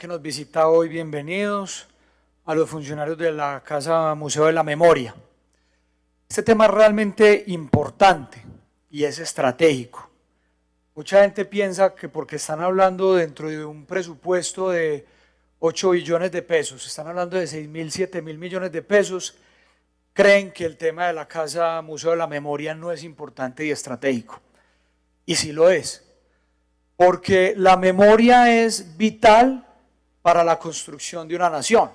Que nos visita hoy, bienvenidos a los funcionarios de la Casa Museo de la Memoria. Este tema es realmente importante y es estratégico. Mucha gente piensa que porque están hablando dentro de un presupuesto de 8 billones de pesos, están hablando de 6.000, 7.000 millones de pesos, creen que el tema de la Casa Museo de la Memoria no es importante y estratégico. Y sí lo es, porque la memoria es vital para la construcción de una nación,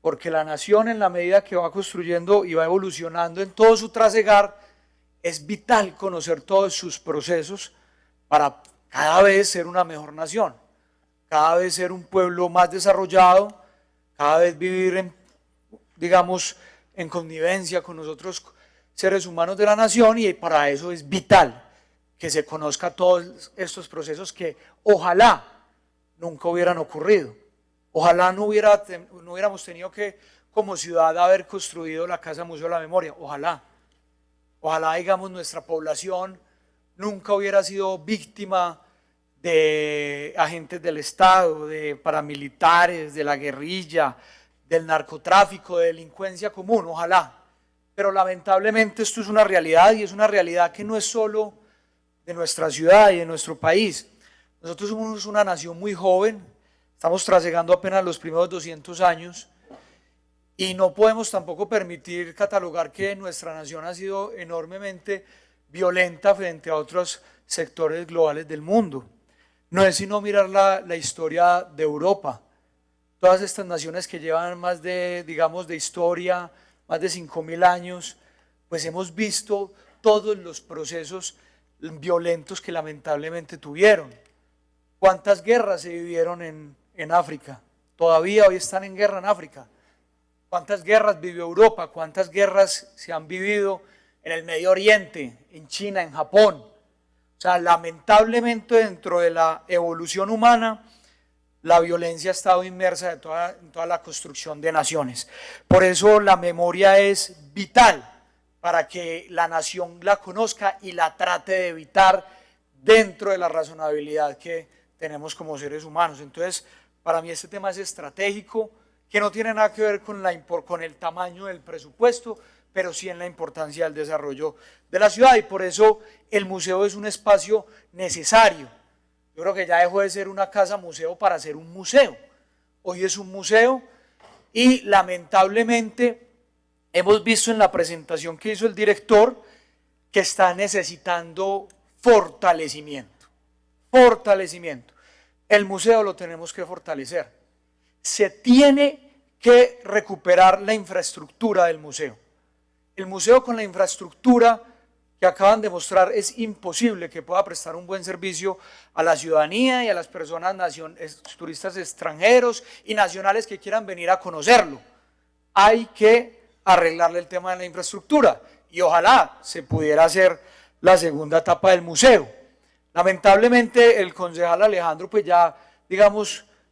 porque la nación, en la medida que va construyendo y va evolucionando en todo su trasegar, es vital conocer todos sus procesos para cada vez ser una mejor nación, cada vez ser un pueblo más desarrollado, cada vez vivir en connivencia con los otros seres humanos de la nación, y para eso es vital que se conozca todos estos procesos que ojalá nunca hubieran ocurrido. Ojalá no hubiéramos tenido que, como ciudad, haber construido la Casa Museo de la Memoria. Ojalá, digamos, nuestra población nunca hubiera sido víctima de agentes del Estado, de paramilitares, de la guerrilla, del narcotráfico, de delincuencia común. Ojalá. Pero lamentablemente esto es una realidad, y es una realidad que no es solo de nuestra ciudad y de nuestro país. Nosotros somos una nación muy joven. Estamos trasegando apenas los primeros 200 años y no podemos tampoco permitir catalogar que nuestra nación ha sido enormemente violenta frente a otros sectores globales del mundo. No es sino mirar la historia de Europa. Todas estas naciones que llevan más de historia, más de 5.000 años, pues hemos visto todos los procesos violentos que lamentablemente tuvieron. ¿Cuántas guerras se vivieron en África? Todavía hoy están en guerra en África. ¿Cuántas guerras vivió Europa? ¿Cuántas guerras se han vivido en el Medio Oriente, en China, en Japón? O sea, lamentablemente dentro de la evolución humana, la violencia ha estado inmersa en toda la construcción de naciones. Por eso la memoria es vital para que la nación la conozca y la trate de evitar dentro de la razonabilidad que tenemos como seres humanos. Entonces, para mí este tema es estratégico, que no tiene nada que ver con el tamaño del presupuesto, pero sí en la importancia del desarrollo de la ciudad, y por eso el museo es un espacio necesario. Yo creo que ya dejó de ser una casa museo para ser un museo. Hoy es un museo, y lamentablemente hemos visto en la presentación que hizo el director que está necesitando fortalecimiento. El museo lo tenemos que fortalecer. Se tiene que recuperar la infraestructura del museo. El museo, con la infraestructura que acaban de mostrar, es imposible que pueda prestar un buen servicio a la ciudadanía y a las personas, turistas extranjeros y nacionales que quieran venir a conocerlo. Hay que arreglarle el tema de la infraestructura, y ojalá se pudiera hacer la segunda etapa del museo. Lamentablemente el concejal Alejandro pues ya,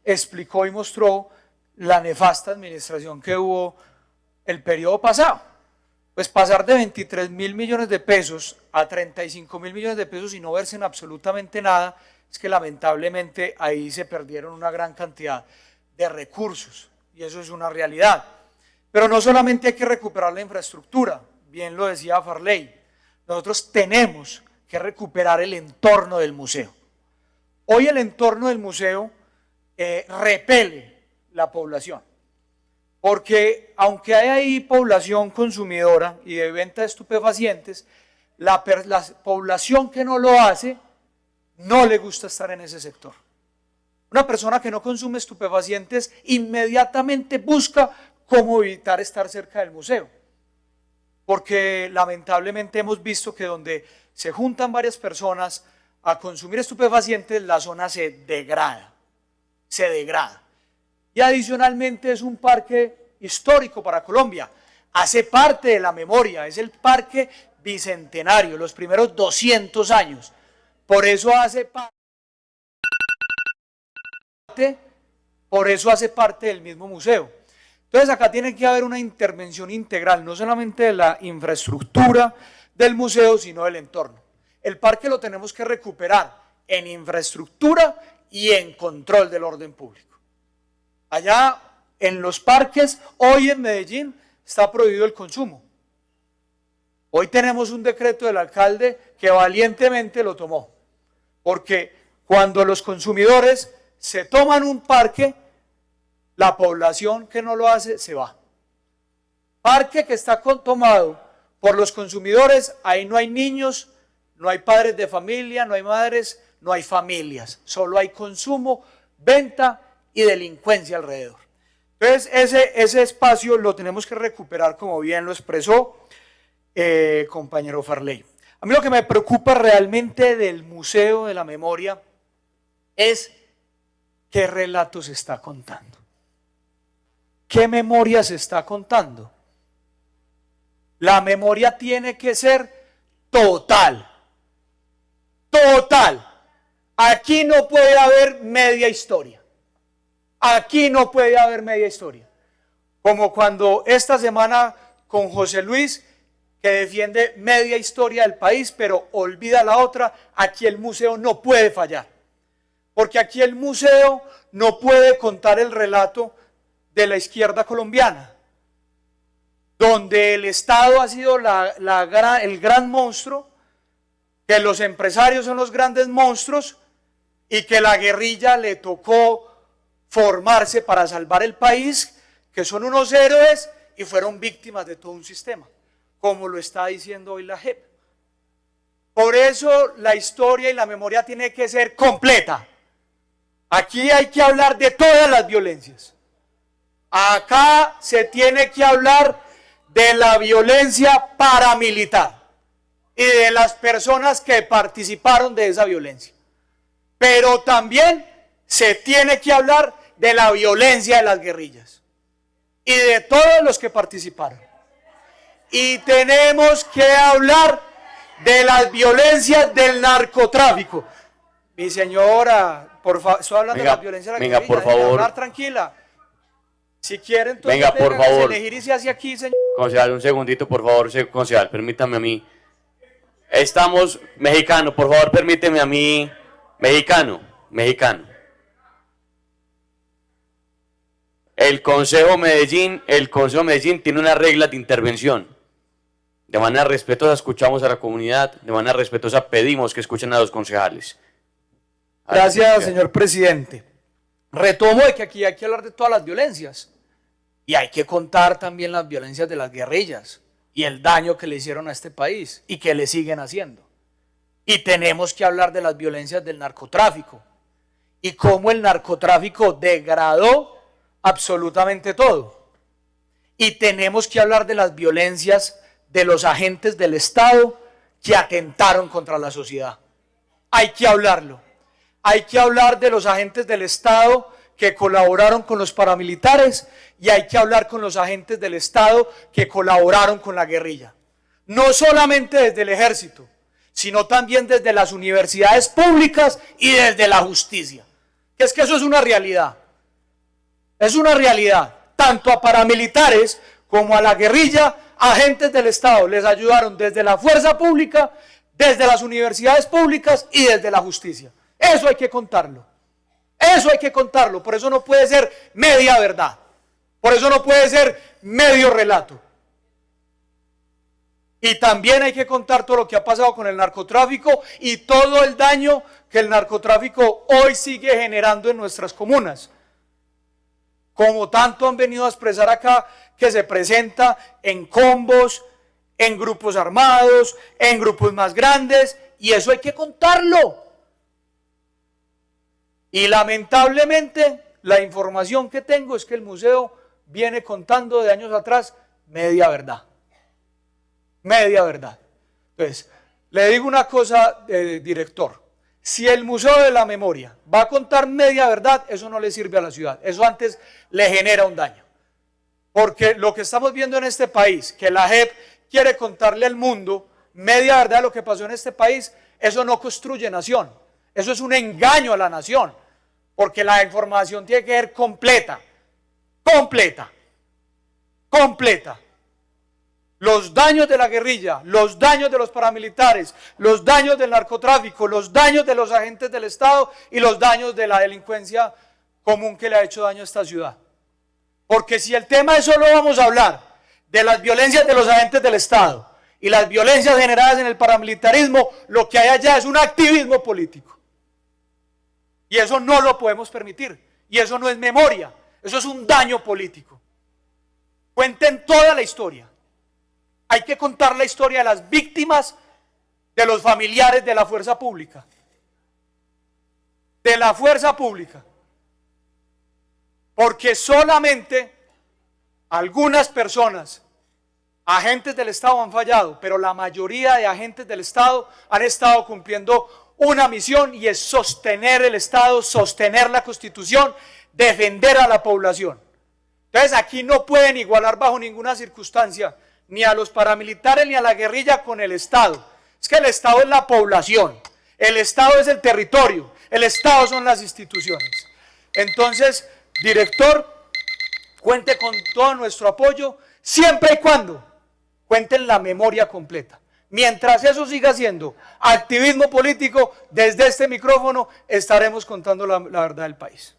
explicó y mostró la nefasta administración que hubo el periodo pasado. Pues pasar de 23.000 millones de pesos a 35.000 millones de pesos y no verse en absolutamente nada, es que lamentablemente ahí se perdieron una gran cantidad de recursos, y eso es una realidad. Pero no solamente hay que recuperar la infraestructura, bien lo decía Farley, nosotros tenemos que recuperar el entorno del museo. Hoy el entorno del museo repele la población, porque aunque hay ahí población consumidora y de venta de estupefacientes, la población que no lo hace no le gusta estar en ese sector. Una persona que no consume estupefacientes inmediatamente busca cómo evitar estar cerca del museo, porque lamentablemente hemos visto que donde se juntan varias personas a consumir estupefacientes, la zona se degrada. Y adicionalmente es un parque histórico para Colombia, hace parte de la memoria, es el parque bicentenario, los primeros 200 años, por eso hace parte del mismo museo. Entonces acá tiene que haber una intervención integral, no solamente de la infraestructura del museo, sino del entorno. El parque lo tenemos que recuperar en infraestructura y en control del orden público. Allá en los parques, hoy en Medellín, está prohibido el consumo. Hoy tenemos un decreto del alcalde que valientemente lo tomó, porque cuando los consumidores se toman un parque, la población que no lo hace se va. Parque que está tomado por los consumidores, ahí no hay niños, no hay padres de familia, no hay madres, no hay familias, solo hay consumo, venta y delincuencia alrededor. Entonces ese espacio lo tenemos que recuperar, como bien lo expresó compañero Farley. A mí lo que me preocupa realmente del Museo de la Memoria es qué relato se está contando, qué memoria se está contando. La memoria tiene que ser total, total. Aquí no puede haber media historia. Aquí no puede haber media historia. Como cuando esta semana con José Luis, que defiende media historia del país, pero olvida la otra, aquí el museo no puede fallar. Porque aquí el museo no puede contar el relato de la izquierda colombiana, donde el Estado ha sido el gran monstruo, que los empresarios son los grandes monstruos y que la guerrilla le tocó formarse para salvar el país, que son unos héroes y fueron víctimas de todo un sistema, como lo está diciendo hoy la JEP. Por eso la historia y la memoria tiene que ser completa. Aquí hay que hablar de todas las violencias. Acá se tiene que hablar de la violencia paramilitar y de las personas que participaron de esa violencia. Pero también se tiene que hablar de la violencia de las guerrillas y de todos los que participaron. Y tenemos que hablar de las violencias del narcotráfico. Mi señora, por favor, estoy hablando de la violencia de la guerrilla. Por favor. Hablar tranquila. Si quieren, entonces venga, por favor. elegir y se hace aquí, señor. Concejal, un segundito, por favor, concejal, permítame a mí. Estamos, mexicano, por favor, permíteme a mí. Mexicano. El Consejo de Medellín tiene unas reglas de intervención. De manera respetuosa escuchamos a la comunidad, de manera respetuosa pedimos que escuchen a los concejales. Gracias, señor presidente. Retomo de que aquí hay que hablar de todas las violencias y hay que contar también las violencias de las guerrillas y el daño que le hicieron a este país y que le siguen haciendo. Y tenemos que hablar de las violencias del narcotráfico y cómo el narcotráfico degradó absolutamente todo. Y tenemos que hablar de las violencias de los agentes del Estado que atentaron contra la sociedad. Hay que hablarlo. Hay que hablar de los agentes del Estado que colaboraron con los paramilitares y hay que hablar con los agentes del Estado que colaboraron con la guerrilla. No solamente desde el ejército, sino también desde las universidades públicas y desde la justicia. Que es que eso es una realidad. Es una realidad. Tanto a paramilitares como a la guerrilla, agentes del Estado les ayudaron desde la fuerza pública, desde las universidades públicas y desde la justicia. Eso hay que contarlo. Eso hay que contarlo. Por eso no puede ser media verdad. Por eso no puede ser medio relato. Y también hay que contar todo lo que ha pasado con el narcotráfico y todo el daño que el narcotráfico hoy sigue generando en nuestras comunas. Como tanto han venido a expresar acá, que se presenta en combos, en grupos armados, en grupos más grandes, y eso hay que contarlo. Y lamentablemente la información que tengo es que el museo viene contando de años atrás media verdad. Media verdad. Entonces, le digo una cosa, director. Si el Museo de la Memoria va a contar media verdad, eso no le sirve a la ciudad. Eso antes le genera un daño. Porque lo que estamos viendo en este país, que la JEP quiere contarle al mundo media verdad de lo que pasó en este país, eso no construye nación. Eso es un engaño a la nación. Porque la información tiene que ser completa. Completa. Completa. Los daños de la guerrilla, los daños de los paramilitares, los daños del narcotráfico, los daños de los agentes del Estado y los daños de la delincuencia común que le ha hecho daño a esta ciudad. Porque si el tema es solo vamos a hablar de las violencias de los agentes del Estado y las violencias generadas en el paramilitarismo, lo que hay allá es un activismo político. Y eso no lo podemos permitir. Y eso no es memoria, eso es un daño político. Cuenten toda la historia. Hay que contar la historia de las víctimas, de los familiares de la fuerza pública. De la fuerza pública. Porque solamente algunas personas, agentes del Estado, han fallado, pero la mayoría de agentes del Estado han estado cumpliendo una misión, y es sostener el Estado, sostener la Constitución, defender a la población. Entonces aquí no pueden igualar bajo ninguna circunstancia ni a los paramilitares ni a la guerrilla con el Estado. Es que el Estado es la población, el Estado es el territorio, el Estado son las instituciones. Entonces, director, cuente con todo nuestro apoyo, siempre y cuando cuenten la memoria completa. Mientras eso siga siendo activismo político, desde este micrófono estaremos contando la verdad del país.